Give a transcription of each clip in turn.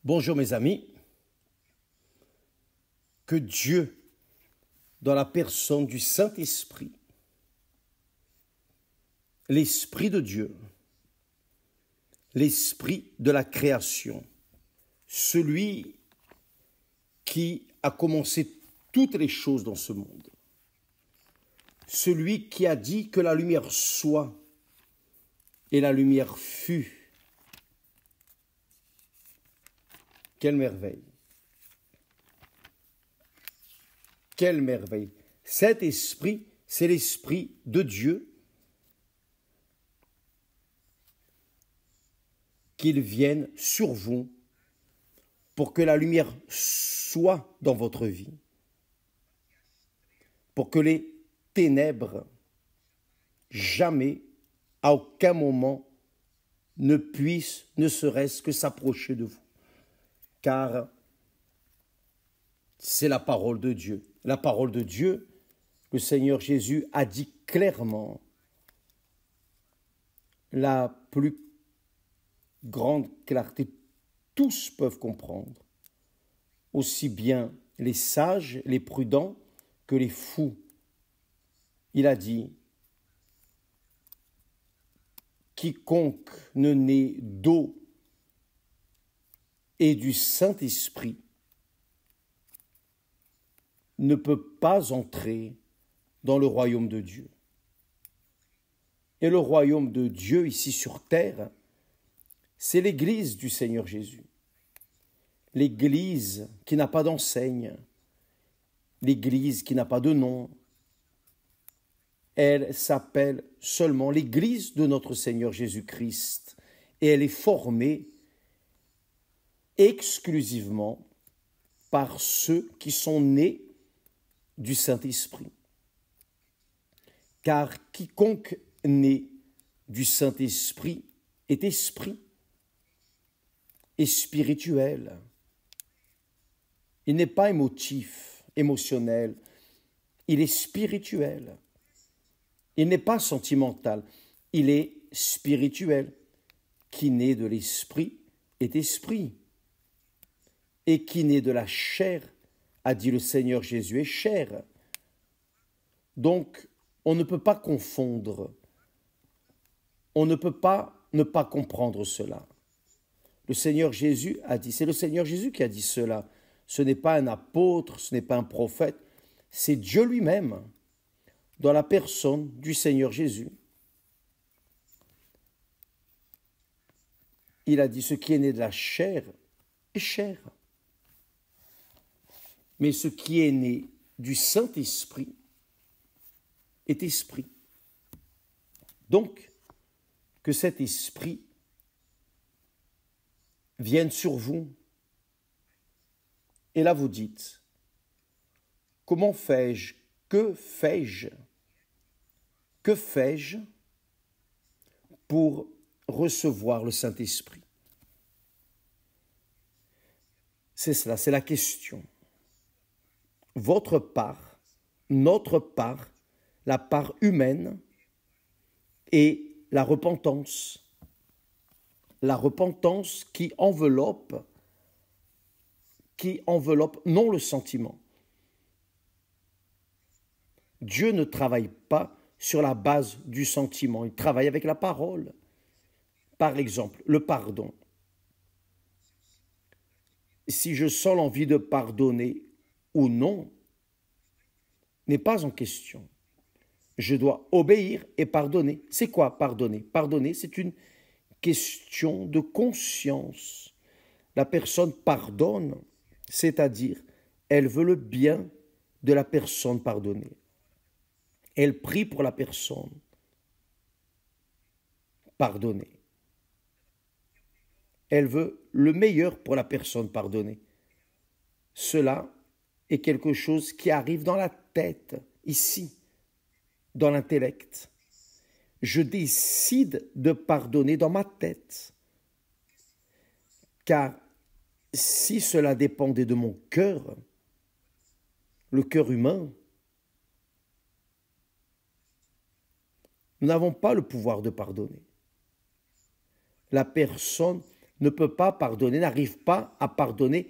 Bonjour mes amis, que Dieu, dans la personne du Saint-Esprit, l'Esprit de Dieu, l'Esprit de la création, celui qui a commencé toutes les choses dans ce monde, celui qui a dit que la lumière soit et la lumière fut. Quelle merveille! Quelle merveille! Cet esprit, c'est l'esprit de Dieu, qu'il vienne sur vous pour que la lumière soit dans votre vie, pour que les ténèbres jamais, à aucun moment, ne puissent ne serait-ce que s'approcher de vous. Car c'est la parole de Dieu. La parole de Dieu, le Seigneur Jésus a dit clairement la plus grande clarté. Tous peuvent comprendre, aussi bien les sages, les prudents, que les fous. Il a dit, quiconque ne naît d'eau et du Saint-Esprit ne peut pas entrer dans le royaume de Dieu. Et le royaume de Dieu ici sur terre, c'est l'Église du Seigneur Jésus. L'Église qui n'a pas d'enseigne, l'Église qui n'a pas de nom. Elle s'appelle seulement l'Église de notre Seigneur Jésus-Christ. Et elle est formée exclusivement par ceux qui sont nés du Saint-Esprit. Car quiconque naît du Saint-Esprit est esprit et spirituel. Il n'est pas émotif, émotionnel, il est spirituel. Il n'est pas sentimental, il est spirituel. Qui naît de l'esprit est esprit. Et qui naît de la chair, a dit le Seigneur Jésus, est chair. Donc, on ne peut pas confondre. On ne peut pas ne pas comprendre cela. Le Seigneur Jésus a dit, c'est le Seigneur Jésus qui a dit cela. Ce n'est pas un apôtre, ce n'est pas un prophète, c'est Dieu lui-même, dans la personne du Seigneur Jésus. Il a dit, ce qui est né de la chair est chair. Mais ce qui est né du Saint-Esprit est esprit. Donc, que cet esprit vienne sur vous. Et là, vous dites, comment fais-je? Que fais-je pour recevoir le Saint-Esprit? C'est cela, c'est la question. Votre part, notre part, la part humaine et la repentance qui enveloppe non le sentiment. Dieu ne travaille pas sur la base du sentiment, il travaille avec la parole. Par exemple, le pardon. Si je sens l'envie de pardonner ou non, n'est pas en question. Je dois obéir et pardonner. C'est quoi pardonner? Pardonner, c'est une question de conscience. La personne pardonne, c'est-à-dire, elle veut le bien de la personne pardonnée. Elle prie pour la personne pardonnée. Elle veut le meilleur pour la personne pardonnée. Cela est quelque chose qui arrive dans la tête, ici, dans l'intellect. Je décide de pardonner dans ma tête. Car si cela dépendait de mon cœur, le cœur humain, nous n'avons pas le pouvoir de pardonner. La personne ne peut pas pardonner, n'arrive pas à pardonner,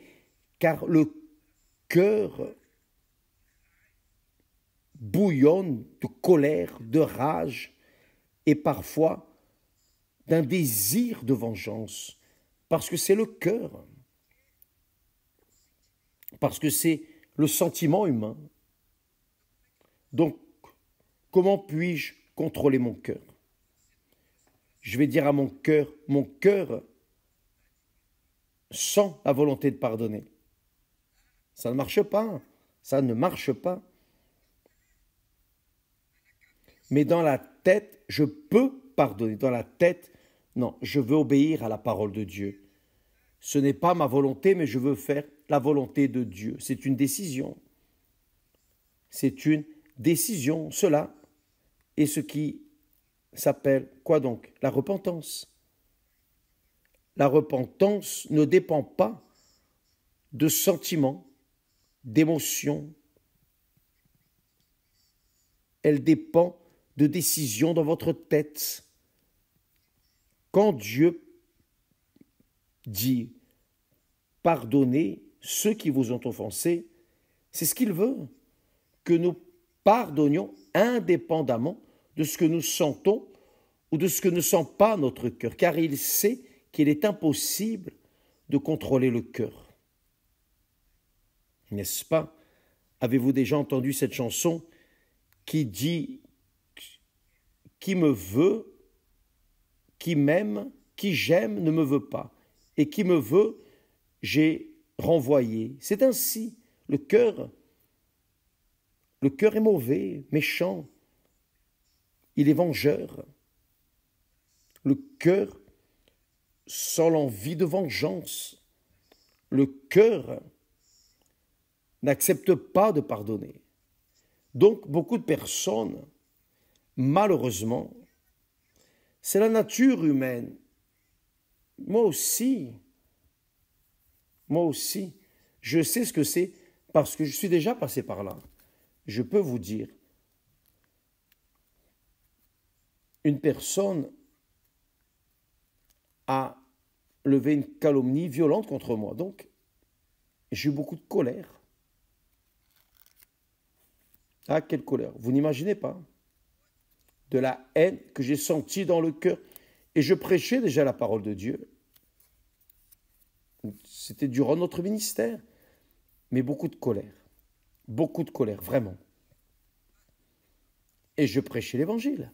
car le cœur bouillonne de colère, de rage et parfois d'un désir de vengeance, parce que c'est le cœur, parce que c'est le sentiment humain. Donc, comment puis-je contrôler mon cœur? Je vais dire à mon cœur sent la volonté de pardonner. Ça ne marche pas, ça ne marche pas. Mais dans la tête, je peux pardonner. Dans la tête, non, je veux obéir à la parole de Dieu. Ce n'est pas ma volonté, mais je veux faire la volonté de Dieu. C'est une décision. C'est une décision. Cela est ce qui s'appelle quoi donc? La repentance. La repentance ne dépend pas de sentiments, d'émotions. Elle dépend de décisions dans votre tête. Quand Dieu dit « pardonnez ceux qui vous ont offensés », c'est ce qu'il veut, que nous pardonnions indépendamment de ce que nous sentons ou de ce que ne sent pas notre cœur, car il sait qu'il est impossible de contrôler le cœur. N'est-ce pas? Avez-vous déjà entendu cette chanson qui dit « Qui me veut, qui m'aime, qui j'aime ne me veut pas, et qui me veut, j'ai renvoyé. » C'est ainsi, le cœur est mauvais, méchant, il est vengeur. Le cœur sent l'envie de vengeance. Le cœur n'accepte pas de pardonner. Donc, beaucoup de personnes, malheureusement, c'est la nature humaine. Moi aussi, je sais ce que c'est parce que je suis déjà passé par là. Je peux vous dire, une personne a levé une calomnie violente contre moi. Donc, j'ai eu beaucoup de colère. Ah, quelle colère! Vous n'imaginez pas. De la haine que j'ai sentie dans le cœur. Et je prêchais déjà la parole de Dieu. C'était durant notre ministère. Mais beaucoup de colère, vraiment. Et je prêchais l'évangile.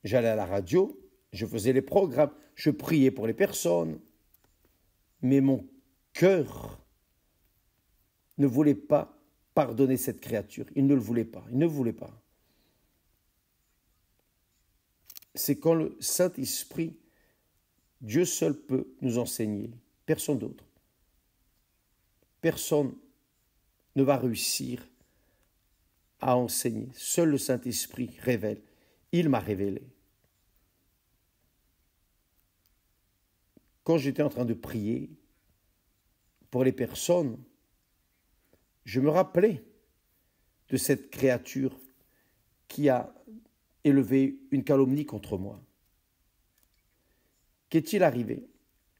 J'allais à la radio, je faisais les programmes, je priais pour les personnes. Mais mon cœur ne voulait pas pardonner cette créature. Il ne le voulait pas, il ne voulait pas. C'est quand le Saint-Esprit, Dieu seul peut nous enseigner, personne d'autre. Personne ne va réussir à enseigner. Seul le Saint-Esprit révèle. Il m'a révélé. Quand j'étais en train de prier pour les personnes, je me rappelais de cette créature qui a élevé une calomnie contre moi. Qu'est-il arrivé?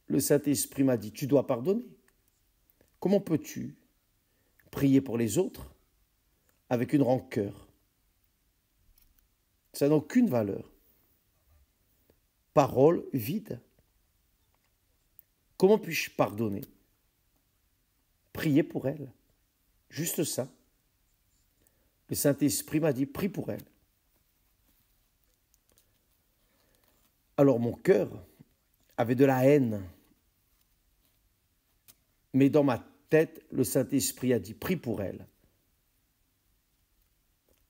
Le Saint-Esprit m'a dit, tu dois pardonner. Comment peux-tu prier pour les autres avec une rancœur? Ça n'a aucune valeur. Parole vide. Comment puis-je pardonner? Prier pour elle. Juste ça. Le Saint-Esprit m'a dit, prie pour elle. Alors mon cœur avait de la haine. Mais dans ma tête, le Saint-Esprit a dit, prie pour elle.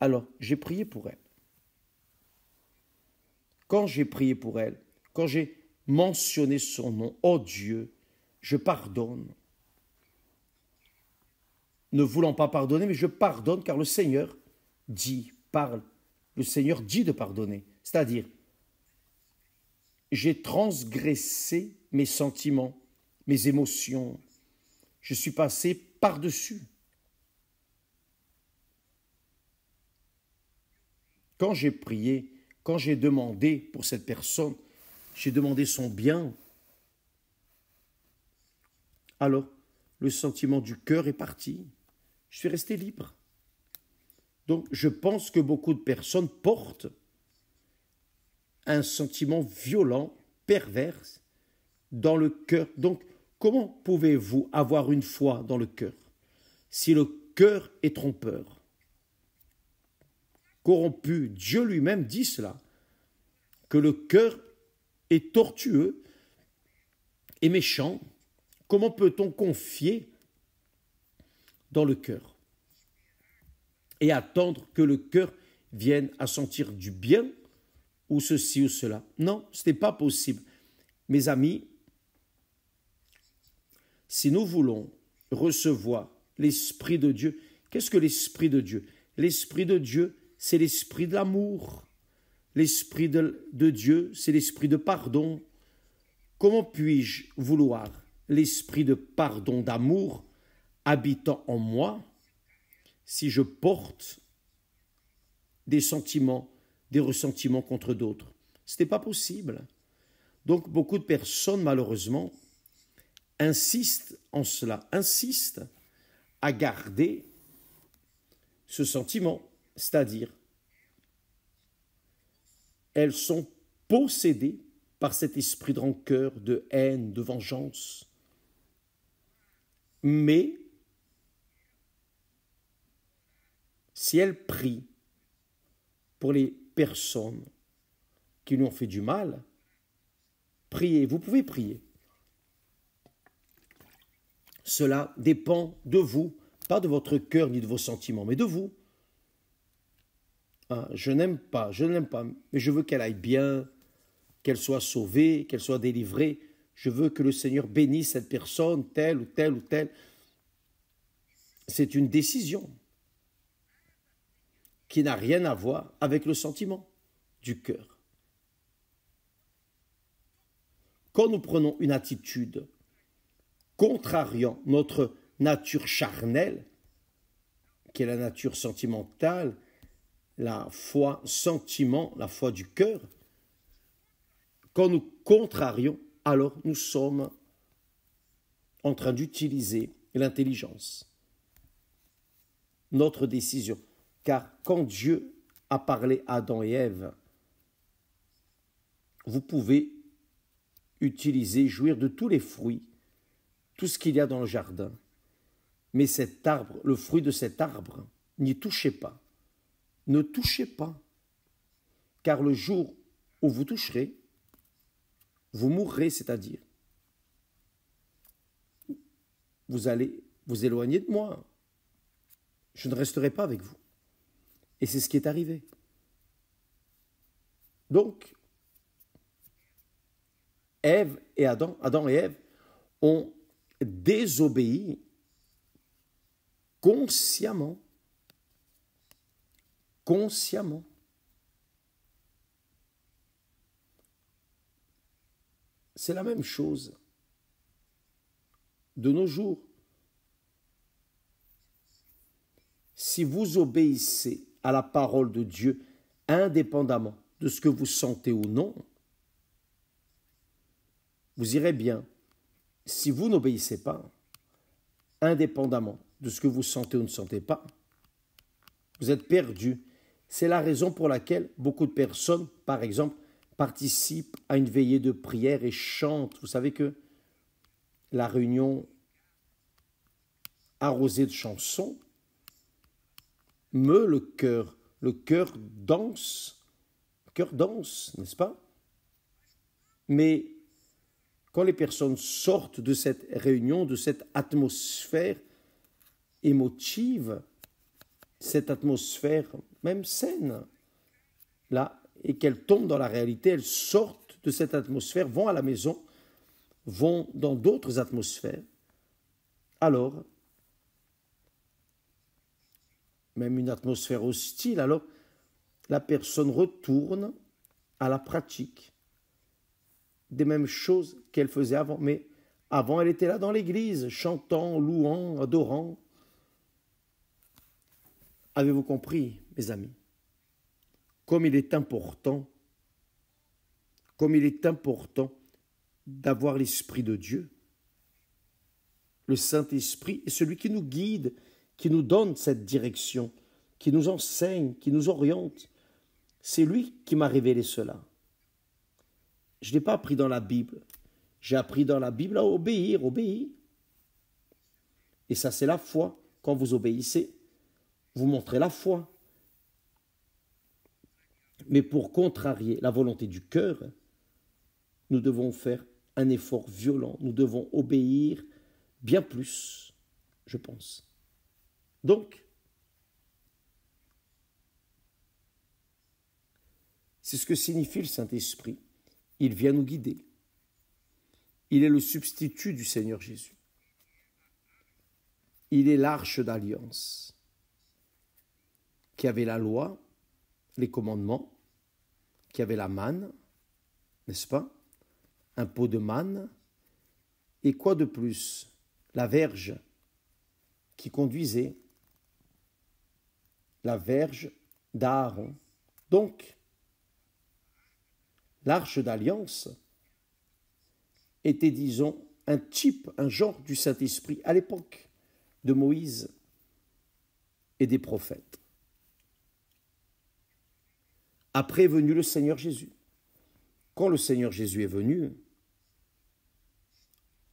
Alors, j'ai prié pour elle. Quand j'ai prié pour elle, quand j'ai mentionné son nom, oh Dieu, je pardonne. Ne voulant pas pardonner, mais je pardonne car le Seigneur dit, parle. Le Seigneur dit de pardonner. C'est-à-dire, j'ai transgressé mes sentiments, mes émotions. Je suis passé par-dessus. Quand j'ai prié, quand j'ai demandé pour cette personne, j'ai demandé son bien. alors le sentiment du cœur est parti. Je suis resté libre. Donc, je pense que beaucoup de personnes portent un sentiment violent, pervers, dans le cœur. Donc, comment pouvez-vous avoir une foi dans le cœur si le cœur est trompeur, corrompu? Dieu lui-même dit cela, que le cœur est tortueux et méchant. Comment peut-on confier dans le cœur et attendre que le cœur vienne à sentir du bien ou ceci ou cela? Non, ce n'est pas possible. Mes amis, si nous voulons recevoir l'Esprit de Dieu, qu'est-ce que l'Esprit de Dieu? L'Esprit de Dieu, c'est l'Esprit de l'amour. L'Esprit de Dieu, c'est l'Esprit de pardon. Comment puis-je vouloir l'Esprit de pardon, d'amour, habitant en moi, si je porte des sentiments, des ressentiments contre d'autres? Ce n'est pas possible. Donc beaucoup de personnes, malheureusement, insistent en cela, insistent à garder ce sentiment, c'est-à-dire elles sont possédées par cet esprit de rancœur, de haine, de vengeance. Mais si elles prient pour les personnes qui lui ont fait du mal, priez, vous pouvez prier. Cela dépend de vous, pas de votre cœur ni de vos sentiments, mais de vous. Ah, je n'aime pas, mais je veux qu'elle aille bien, qu'elle soit sauvée, qu'elle soit délivrée. Je veux que le Seigneur bénisse cette personne, telle ou telle ou telle. C'est une décision qui n'a rien à voir avec le sentiment du cœur. Quand nous prenons une attitude contrariant notre nature charnelle, qui est la nature sentimentale, la foi sentiment, la foi du cœur, quand nous contrarions, alors nous sommes en train d'utiliser l'intelligence, notre décision. Car quand Dieu a parlé à Adam et Ève, vous pouvez utiliser, jouir de tous les fruits, tout ce qu'il y a dans le jardin. Mais cet arbre, le fruit de cet arbre, n'y touchez pas. Ne touchez pas. Car le jour où vous toucherez, vous mourrez, c'est-à-dire, vous allez vous éloigner de moi. Je ne resterai pas avec vous. Et c'est ce qui est arrivé. Donc, Ève et Adam et Ève ont désobéi consciemment. Consciemment. C'est la même chose de nos jours. Si vous obéissez à la parole de Dieu, indépendamment de ce que vous sentez ou non, vous irez bien. Si vous n'obéissez pas, indépendamment de ce que vous sentez ou ne sentez pas, vous êtes perdu. C'est la raison pour laquelle beaucoup de personnes, par exemple, participent à une veillée de prière et chantent. Vous savez que la réunion arrosée de chansons meut le cœur. Le cœur danse, n'est-ce pas? Mais quand les personnes sortent de cette réunion, de cette atmosphère émotive, cette atmosphère même saine, là, et qu'elles tombent dans la réalité, elles sortent de cette atmosphère, vont à la maison, vont dans d'autres atmosphères, alors, même une atmosphère hostile, alors la personne retourne à la pratique des mêmes choses qu'elle faisait avant. Mais avant, elle était là dans l'église, chantant, louant, adorant. Avez-vous compris, mes amis, comme il est important d'avoir l'Esprit de Dieu, Le Saint-Esprit est celui qui nous guide, qui nous donne cette direction, qui nous enseigne, qui nous oriente. C'est lui qui m'a révélé cela. Je n'ai pas appris dans la Bible. J'ai appris dans la Bible à obéir. Et ça, c'est la foi. Quand vous obéissez, vous montrez la foi. Mais pour contrarier la volonté du cœur, nous devons faire un effort violent. Nous devons obéir bien plus, je pense. Donc, c'est ce que signifie le Saint-Esprit. Il vient nous guider. Il est le substitut du Seigneur Jésus. Il est l'arche d'alliance qui avait la loi, les commandements, qui avait la manne, n'est-ce pas? Un pot de manne. Et quoi de plus? La verge qui conduisait, la verge d'Aaron. Donc, l'arche d'alliance était, disons, un type, un genre du Saint-Esprit à l'époque de Moïse et des prophètes. Après est venu le Seigneur Jésus. Quand le Seigneur Jésus est venu,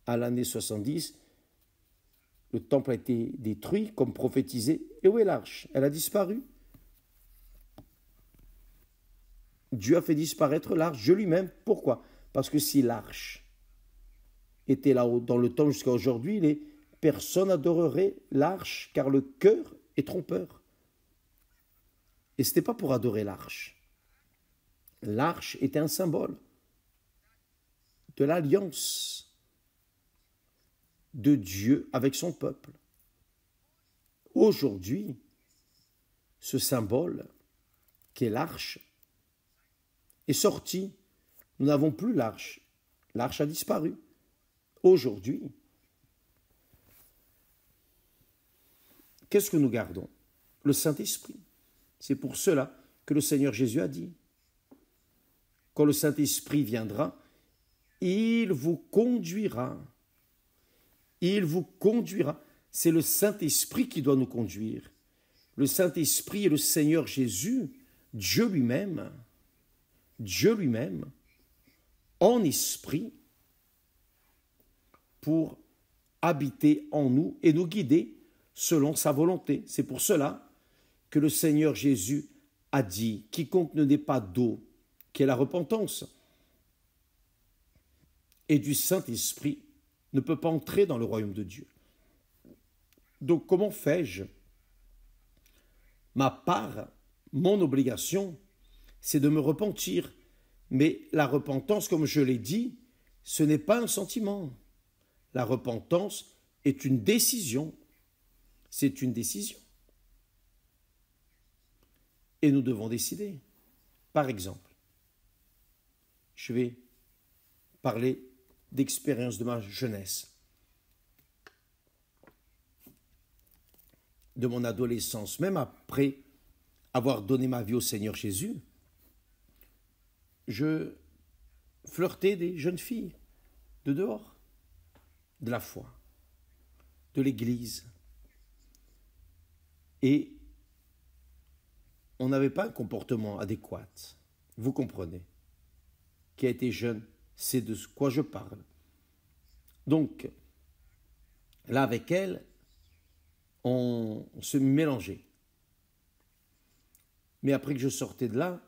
à l'année 70, le temple a été détruit, comme prophétisé. Et où est l'arche? Elle a disparu. Dieu a fait disparaître l'arche, Dieu lui-même. Pourquoi? Parce que si l'arche était là dans le temps jusqu'à aujourd'hui, personne n'adorerait l'arche, car le cœur est trompeur. Et ce n'était pas pour adorer l'arche. L'arche était un symbole de l'alliance de Dieu avec son peuple. Aujourd'hui, ce symbole, qui est l'arche, est sorti. Nous n'avons plus l'arche. L'arche a disparu. Aujourd'hui, qu'est-ce que nous gardons? Le Saint-Esprit. C'est pour cela que le Seigneur Jésus a dit, quand le Saint-Esprit viendra, il vous conduira. Il vous conduira. C'est le Saint-Esprit qui doit nous conduire. Le Saint-Esprit est le Seigneur Jésus, Dieu lui-même, en esprit, pour habiter en nous et nous guider selon sa volonté. C'est pour cela que le Seigneur Jésus a dit, quiconque ne naît pas d'eau, qui est la repentance, et du Saint-Esprit, ne peut pas entrer dans le royaume de Dieu. Donc comment fais-je? Ma part, mon obligation, c'est de me repentir. Mais la repentance, comme je l'ai dit, ce n'est pas un sentiment. La repentance est une décision. C'est une décision. Et nous devons décider. Par exemple, je vais parler d'expérience de ma jeunesse, de mon adolescence, même après avoir donné ma vie au Seigneur Jésus. Je flirtais des jeunes filles de dehors, de la foi, de l'église. Et on n'avait pas un comportement adéquat. Vous comprenez. Qui a été jeune, c'est de quoi je parle. Donc, là avec elle, on se mélangeait. Mais après que je sortais de là,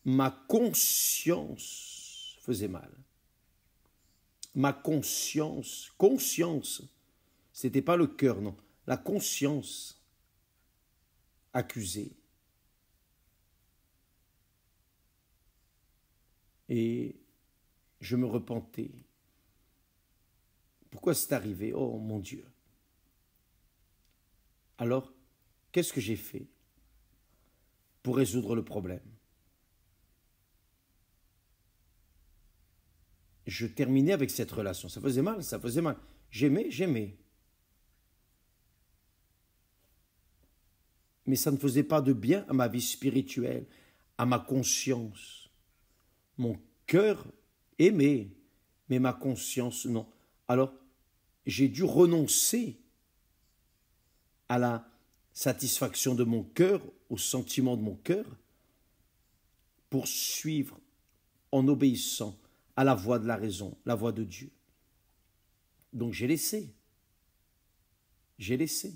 ma conscience faisait mal. Ma conscience, c'était pas le cœur, non. La conscience accusée. Et je me repentais. Pourquoi c'est arrivé? Oh mon Dieu. Alors, qu'est-ce que j'ai fait pour résoudre le problème? Je terminais avec cette relation. Ça faisait mal. J'aimais. Mais ça ne faisait pas de bien à ma vie spirituelle, à ma conscience. Mon cœur aimait, mais ma conscience non. Alors, j'ai dû renoncer à la satisfaction de mon cœur, au sentiment de mon cœur, pour suivre en obéissant à la voix de la raison, la voix de Dieu. Donc j'ai laissé. J'ai laissé.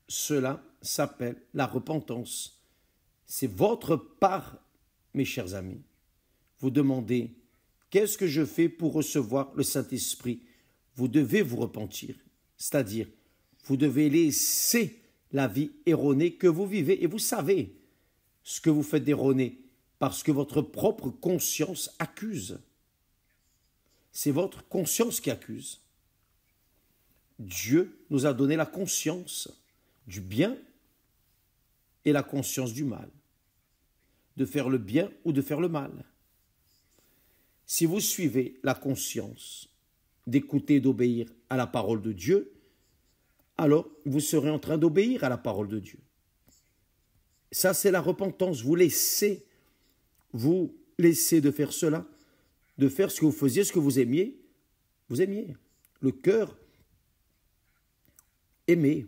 Cela s'appelle la repentance. C'est votre part, mes chers amis. Vous demandez, qu'est-ce que je fais pour recevoir le Saint-Esprit? Vous devez vous repentir, c'est-à-dire, vous devez laisser la vie erronée que vous vivez. Et vous savez ce que vous faites d'erroné, parce que votre propre conscience accuse. C'est votre conscience qui accuse. Dieu nous a donné la conscience du bien et la conscience du mal, de faire le bien ou de faire le mal. Si vous suivez la conscience d'écouter et d'obéir à la parole de Dieu, alors vous serez en train d'obéir à la parole de Dieu. Ça, c'est la repentance. Vous laissez de faire cela, de faire ce que vous faisiez, ce que vous aimiez. Vous aimiez. Le cœur aimait.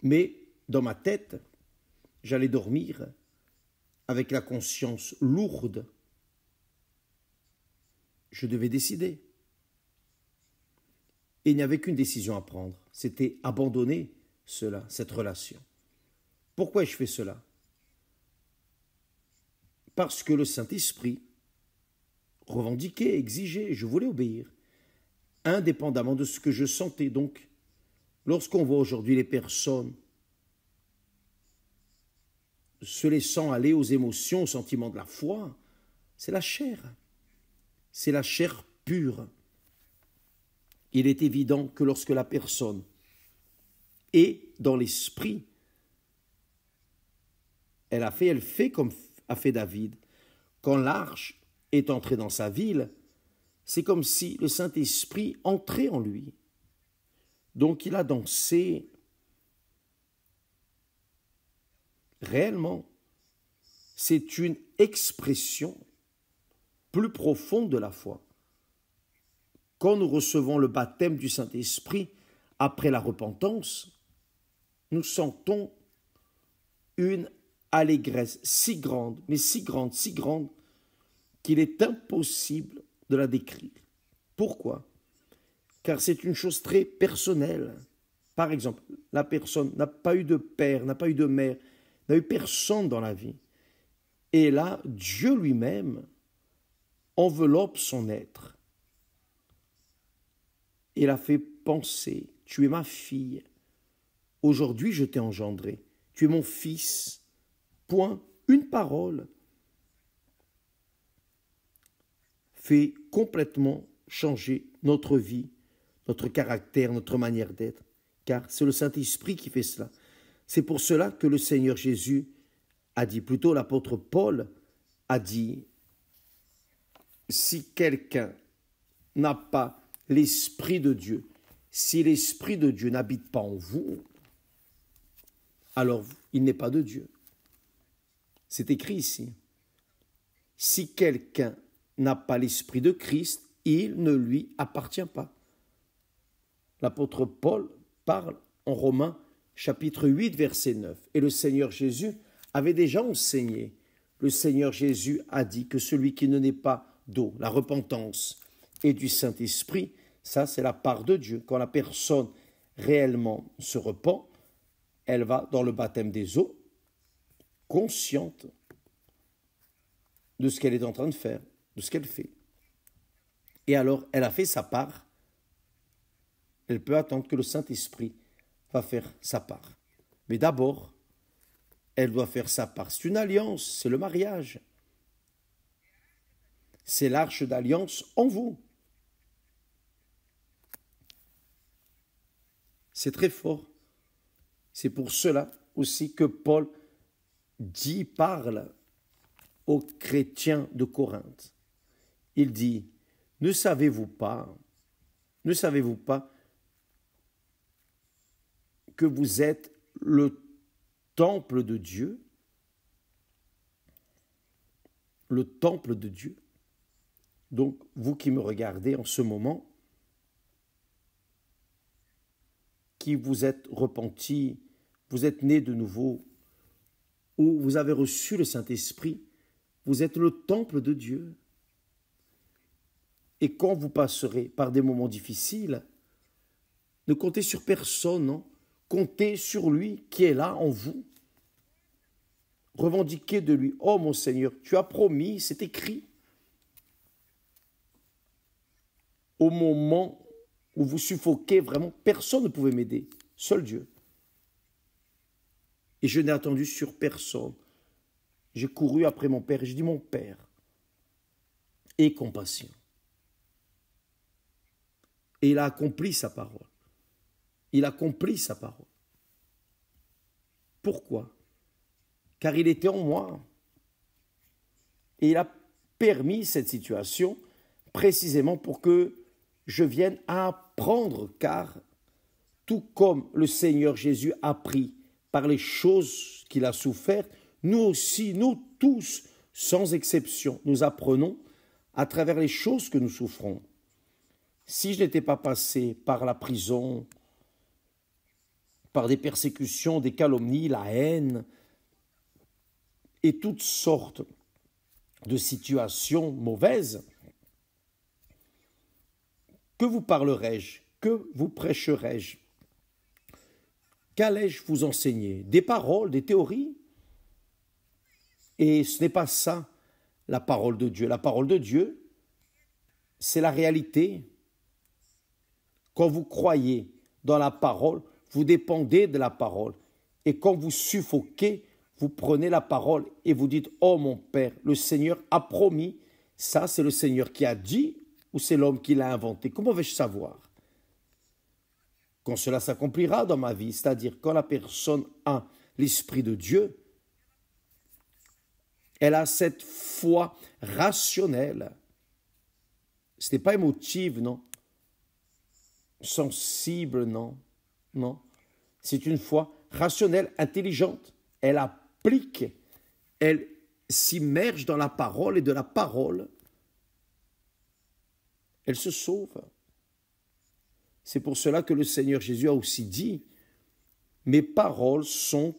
Mais dans ma tête, j'allais dormir avec la conscience lourde. Je devais décider. Et il n'y avait qu'une décision à prendre, c'était abandonner cela, cette relation. Pourquoi je fais cela? Parce que le Saint-Esprit revendiquait, exigeait, je voulais obéir, indépendamment de ce que je sentais. Donc, lorsqu'on voit aujourd'hui les personnes se laissant aller aux émotions, aux sentiments de la foi, c'est la chair pure. Il est évident que lorsque la personne est dans l'esprit, elle fait comme a fait David. Quand l'arche est entrée dans sa ville, c'est comme si le Saint-Esprit entrait en lui. Donc il a dansé. Réellement, c'est une expression plus profonde de la foi. Quand nous recevons le baptême du Saint-Esprit après la repentance, nous sentons une allégresse si grande, mais si grande, qu'il est impossible de la décrire. Pourquoi? Car c'est une chose très personnelle. Par exemple, la personne n'a pas eu de père, n'a pas eu de mère, n'a eu personne dans la vie. Et là, Dieu lui-même enveloppe son être. Il a fait penser, tu es ma fille, aujourd'hui je t'ai engendré, tu es mon fils, point, une parole fait complètement changer notre vie, notre caractère, notre manière d'être, car c'est le Saint-Esprit qui fait cela. C'est pour cela que le Seigneur Jésus a dit, plutôt l'apôtre Paul a dit, si quelqu'un n'a pas l'Esprit de Dieu, si l'Esprit de Dieu n'habite pas en vous, alors il n'est pas de Dieu. C'est écrit ici. Si quelqu'un n'a pas l'Esprit de Christ, il ne lui appartient pas. L'apôtre Paul parle en Romains chapitre 8, verset 9. Et le Seigneur Jésus avait déjà enseigné. Le Seigneur Jésus a dit que celui qui ne naît pas d'eau, la repentance, et du Saint-Esprit, ça c'est la part de Dieu. Quand la personne réellement se repent, elle va dans le baptême des eaux, consciente de ce qu'elle est en train de faire, de ce qu'elle fait. Et alors, elle a fait sa part. Elle peut attendre que le Saint-Esprit va faire sa part. Mais d'abord, elle doit faire sa part. C'est une alliance, c'est le mariage. C'est l'arche d'alliance en vous. C'est très fort. C'est pour cela aussi que Paul parle aux chrétiens de Corinthe. Il dit, ne savez-vous pas que vous êtes le temple de Dieu? Le temple de Dieu. Donc, vous qui me regardez en ce moment, qui vous êtes repentis, vous êtes nés de nouveau, ou vous avez reçu le Saint-Esprit, vous êtes le temple de Dieu. Et quand vous passerez par des moments difficiles, ne comptez sur personne, non? Comptez sur lui qui est là en vous. Revendiquez de lui. Oh mon Seigneur, tu as promis, c'est écrit. Au moment où vous suffoquez vraiment, personne ne pouvait m'aider, seul Dieu. Et je n'ai attendu sur personne. J'ai couru après mon Père et j'ai dit, mon Père, aie compassion. Et il a accompli sa parole. Il a accompli sa parole. Pourquoi? Car il était en moi. Et il a permis cette situation précisément pour que je vienne à apprendre, car tout comme le Seigneur Jésus a appris par les choses qu'il a souffert, nous aussi, nous tous, sans exception, nous apprenons à travers les choses que nous souffrons. Si je n'étais pas passé par la prison, par des persécutions, des calomnies, la haine et toutes sortes de situations mauvaises, que vous parlerai-je? Que vous prêcherai-je? Qu'allais-je vous enseigner? Des paroles, des théories? Et ce n'est pas ça la parole de Dieu. La parole de Dieu, c'est la réalité. Quand vous croyez dans la parole, vous dépendez de la parole. Et quand vous suffoquez, vous prenez la parole et vous dites, oh mon Père, le Seigneur a promis. Ça, c'est le Seigneur qui a dit ou c'est l'homme qui l'a inventé? Comment vais-je savoir? Quand cela s'accomplira dans ma vie, c'est-à-dire quand la personne a l'Esprit de Dieu, elle a cette foi rationnelle. Ce n'est pas émotive, non. Sensible, non. Non. C'est une foi rationnelle, intelligente. Elle applique, elle s'immerge dans la parole et de la parole, elle se sauve. C'est pour cela que le Seigneur Jésus a aussi dit, mes paroles sont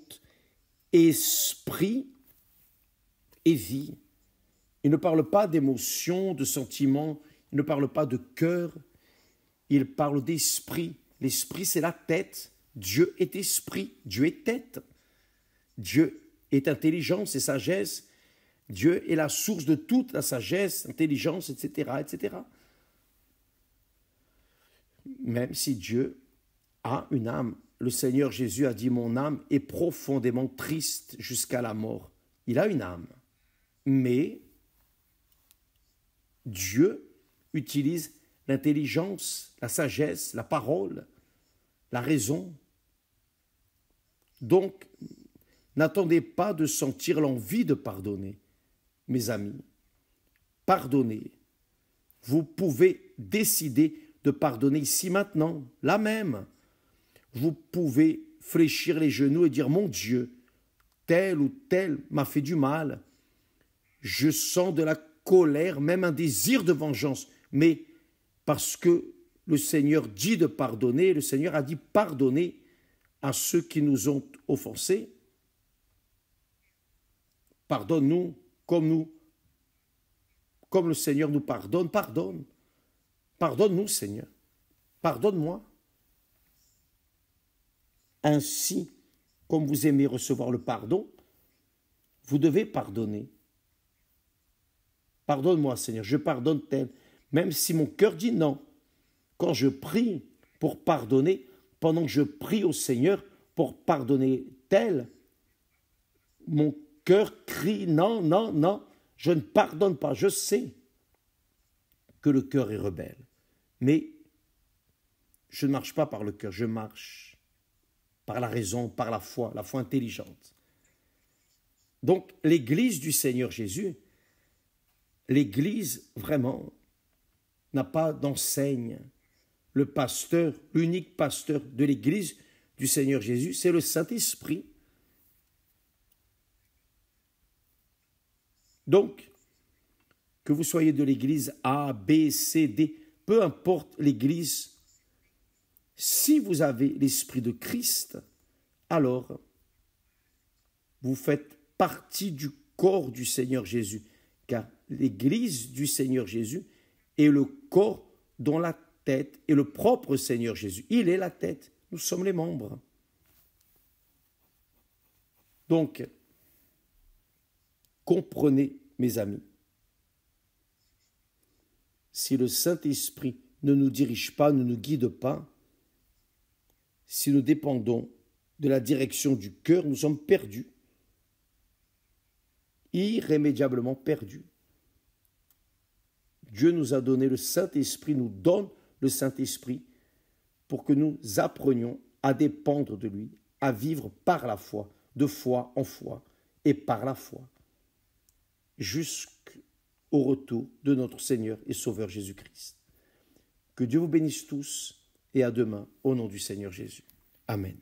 esprit et vie. Il ne parle pas d'émotions, de sentiments, il ne parle pas de cœur, il parle d'esprit. L'esprit, c'est la tête. Dieu est esprit, Dieu est tête. Dieu est intelligence et sagesse. Dieu est la source de toute la sagesse, intelligence, etc., etc. Même si Dieu a une âme, le Seigneur Jésus a dit, mon âme est profondément triste jusqu'à la mort. Il a une âme, mais Dieu utilise l'intelligence, la sagesse, la parole, la raison. Donc, n'attendez pas de sentir l'envie de pardonner, mes amis. Pardonnez. Vous pouvez décider de pardonner ici maintenant, là même. Vous pouvez fléchir les genoux et dire, mon Dieu, tel ou tel m'a fait du mal. Je sens de la colère, même un désir de vengeance. Mais parce que le Seigneur dit de pardonner, le Seigneur a dit pardonner à ceux qui nous ont offensés. Pardonne-nous comme le Seigneur nous pardonne, pardonne. Pardonne-nous, Seigneur. Pardonne-moi. Ainsi, comme vous aimez recevoir le pardon, vous devez pardonner. Pardonne-moi, Seigneur, je pardonne tel. Même si mon cœur dit non. Quand je prie pour pardonner, pendant que je prie au Seigneur pour pardonner tel, mon cœur crie non, non, non, je ne pardonne pas. Je sais que le cœur est rebelle. Mais je ne marche pas par le cœur, je marche par la raison, par la foi intelligente. Donc, l'Église du Seigneur Jésus, l'Église vraiment n'a pas d'enseigne. Le pasteur, l'unique pasteur de l'Église du Seigneur Jésus, c'est le Saint-Esprit. Donc, que vous soyez de l'Église A, B, C, D, peu importe l'Église Si vous avez l'Esprit de Christ, alors vous faites partie du corps du Seigneur Jésus, car l'Église du Seigneur Jésus est le corps dont la tête est le propre Seigneur Jésus. Il est la tête, nous sommes les membres. Donc, comprenez, mes amis, si le Saint-Esprit ne nous dirige pas, ne nous guide pas, si nous dépendons de la direction du cœur, nous sommes perdus, irrémédiablement perdus. Dieu nous a donné le Saint-Esprit, nous donne le Saint-Esprit pour que nous apprenions à dépendre de lui, à vivre par la foi, de foi en foi et par la foi, jusqu'au retour de notre Seigneur et Sauveur Jésus-Christ. Que Dieu vous bénisse tous et à demain au nom du Seigneur Jésus. Amen.